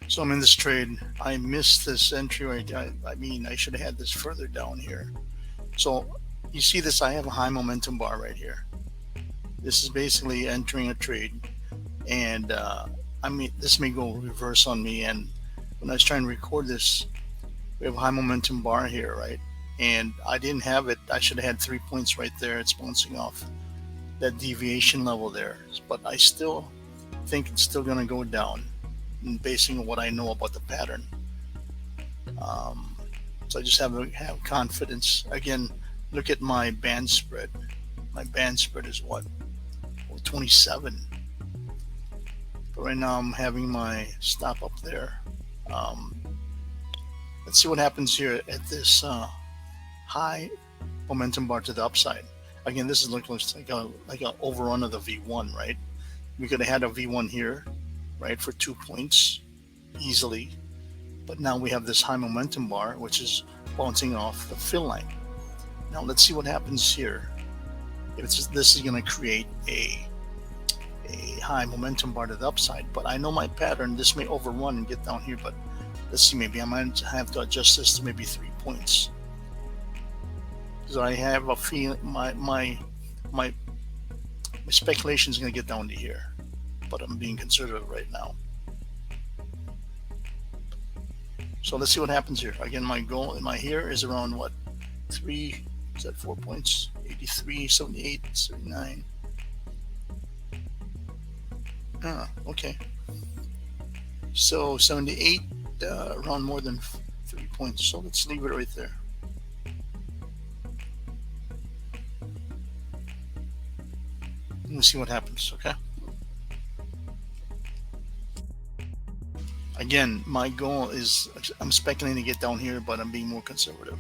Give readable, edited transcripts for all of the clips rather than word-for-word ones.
So I'm in this trade. I missed this entry right. I mean, I should have had this further down here. So you see this, I have a high momentum bar right here. This is basically entering a trade. And I mean, this may go reverse on me. And when I was trying to record this, we have a high momentum bar here, right? And I didn't have it. I should have had 3 points right there. It's bouncing off that deviation level there. But I still think it's still going to go down, basing on what I know about the pattern. Um, so I just have confidence. Again, look at my band spread. My band spread is what? Well, 27. But right now I'm having my stop up there. Um, let's see what happens here at this high momentum bar to the upside. Again, this is looking like a overrun of the V1, right? We could have had a V1 here, right, for 2 points easily. But now we have this high momentum bar, which is bouncing off the fill line. Now let's see what happens here. If this is going to create a high momentum bar to the upside, but I know my pattern. This may overrun and get down here, but let's see. Maybe I might have to adjust this to maybe 3 points, because I have a feeling my speculation is going to get down to here, but I'm being conservative right now. So let's see what happens here. Again, my goal in my here is around what? 4 points? 83, 78, 79. Okay. So 78, around more than 3 points. So let's leave it right there. We'll see what happens, okay? Again, my goal is, I'm speculating to get down here, but I'm being more conservative.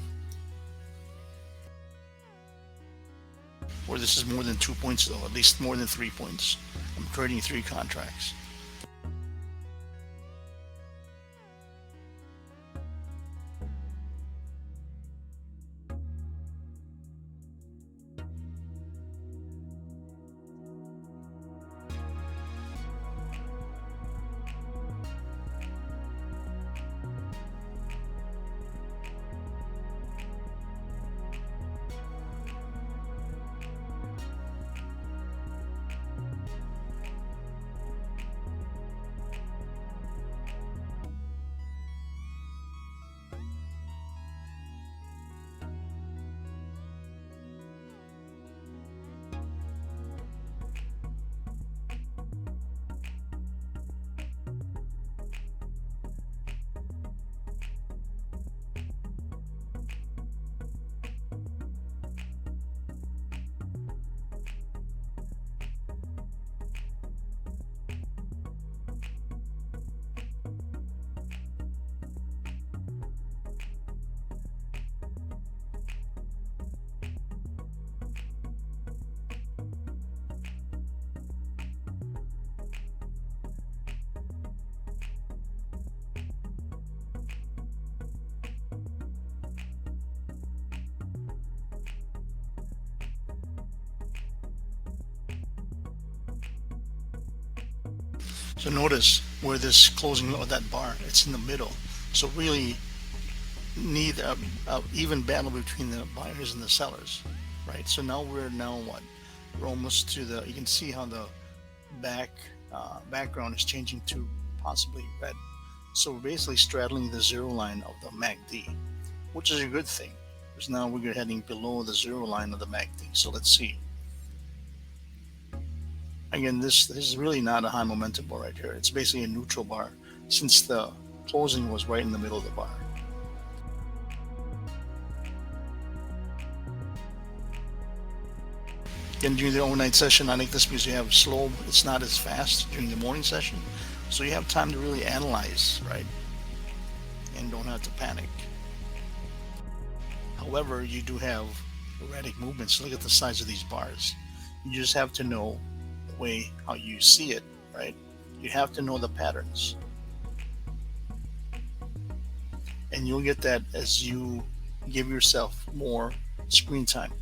Or this is more than 2 points though, at least more than 3 points. I'm trading 3 contracts. So notice where this closing of that bar, it's in the middle. So really need a even battle between the buyers and the sellers, right? So now we're what? We're almost to the, you can see how the background is changing to possibly red. So we're basically straddling the zero line of the MACD, which is a good thing, because now we're heading below the zero line of the MACD. So let's see. Again, this is really not a high momentum bar right here. It's basically a neutral bar, since the closing was right in the middle of the bar. Again, during the overnight session, I like this because you have slow, it's not as fast during the morning session. So you have time to really analyze, right? And don't have to panic. However, you do have erratic movements. Look at the size of these bars. You just have to know the way how you see it, right? You have to know the patterns. And you'll get that as you give yourself more screen time.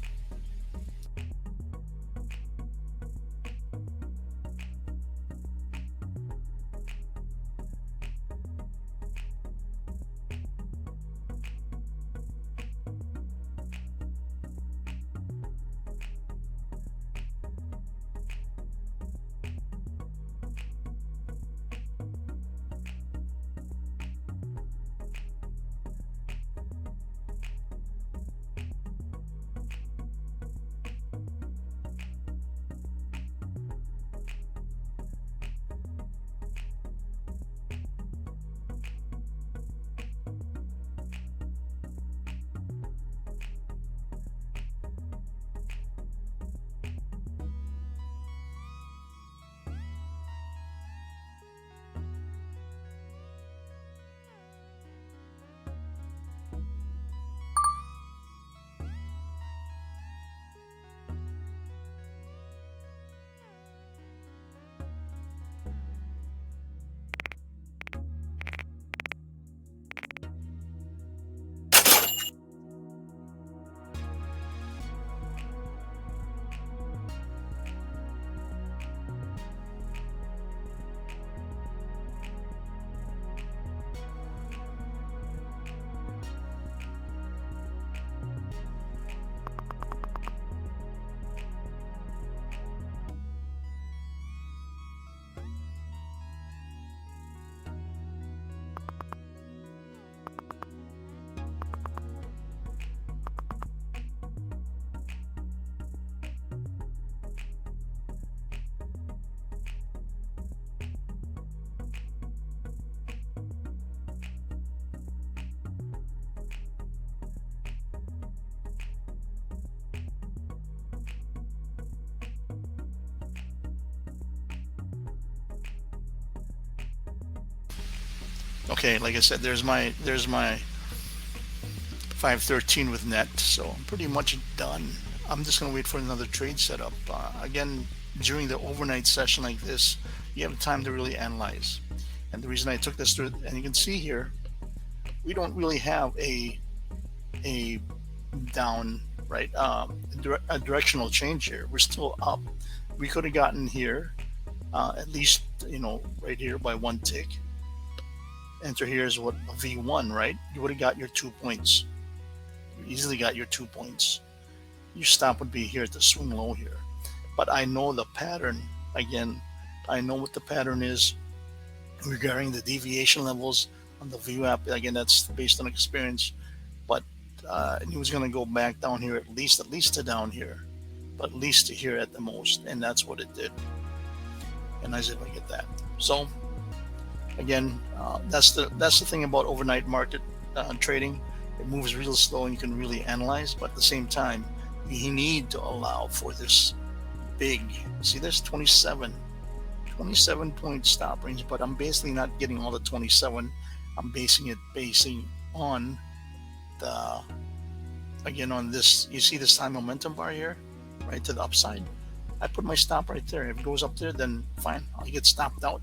Okay, like I said, there's my 513 with net, so I'm pretty much done. I'm just gonna wait for another trade setup. Again, during the overnight session like this, you have time to really analyze. And the reason I took this through, and you can see here, we don't really have a down, right, a directional change here. We're still up. We could have gotten here, at least, right here by one tick. Enter here is what, a V1, right? You would have got your 2 points. You easily got your 2 points. Your stop would be here at the swing low here. But I know the pattern. Again, I know what the pattern is regarding the deviation levels on the VWAP. Again, that's based on experience. But he was going to go back down here at least to down here, but at least to here at the most, and that's what it did. And I was able to get that. So again, that's the thing about overnight market trading. It moves real slow, and you can really analyze. But at the same time, you need to allow for this big. See, there's 27 point stop range, but I'm basically not getting all the 27. I'm basing on the, again, on this. You see this time momentum bar here, right to the upside. I put my stop right there. If it goes up there, then fine, I'll get stopped out,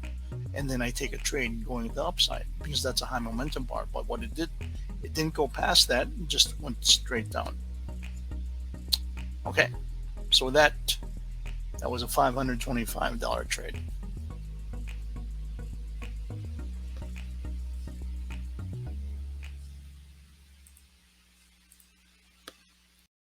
and then I take a trade going to the upside because that's a high momentum bar. But what it didn't go past that. It just went straight down. Okay, so that was a $525 trade.